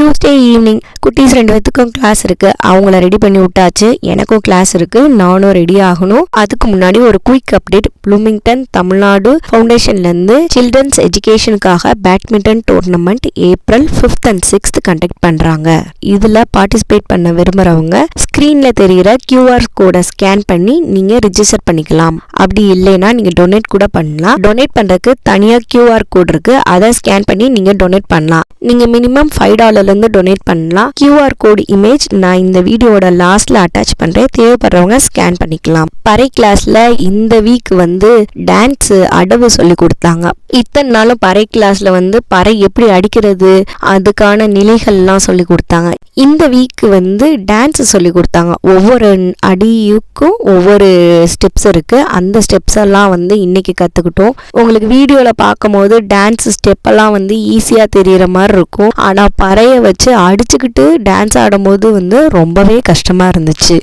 Tuesday evening குட்டீஸ் 2 பேத்துக்கும் class இருக்கு. அவங்கள ரெடி பண்ணி விட்டாச்சு. எனக்கும் கிளாஸ் இருக்கு. நானும் ரெடி ஆகணும். அதுக்கு முன்னாடி ஒரு குயிக் அப்டேட். ப்ளூமிங்டன் தமிழ்நாடு ஃபவுண்டேஷன்ல இருந்து சில்ட்ரன்ஸ் எஜுகேஷனுக்காக badminton tournament April 5th and 6th conduct பண்றாங்க. இதுல பார்ட்டிசிபேட் பண்ண விரும்புறவங்க ஸ்கிரீன்ல தெரிகிற QR கோடை ஸ்கேன் பண்ணி நீங்க ரிஜிஸ்டர் பண்ணிக்கலாம். அப்படி இல்லைன்னா நீங்க டொனேட் கூட பண்ணலாம். டொனேட் பண்றதுக்கு தனியா QR கோட் இருக்கு. அதை ஸ்கேன் பண்ணி நீங்க டொனேட் பண்ணலாம். நீங்க மினிமம் $5 இருந்து டொனேட் பண்ணலாம். QR கோட் இமேஜ் நான் இந்த வீடியோட லாஸ்ட்ல அட்டாச் பண்றேன். தேவைப்படுறவங்க ஸ்கேன் பண்ணிக்கலாம். பறை கிளாஸ்ல இந்த வீக் டான்ஸ் அடவு சொல்லி கொடுத்தாங்க. இத்தனை நாளும் பறை கிளாஸ்ல பறை எப்படி அடிக்கிறது அதுக்கான நிலைகள்லாம் சொல்லி கொடுத்தாங்க. இந்த வீக் டான்ஸ் சொல்லி கொடுத்தாங்க. ஒவ்வொரு அடியுக்கும் ஒவ்வொரு ஸ்டெப்ஸ் இருக்கு. அந்த ஸ்டெப்ஸ் எல்லாம் இன்னைக்கு கத்துக்கிட்டோம். உங்களுக்கு வீடியோல பார்க்கும் போது டான்ஸ் ஸ்டெப் எல்லாம் ஈஸியா தெரியற மாதிரி இருக்கும். ஆனா பறைய வச்சு அடிச்சுக்கிட்டு டான்ஸ் ஆடும் போது ரொம்பவே கஷ்டமா இருந்துச்சு.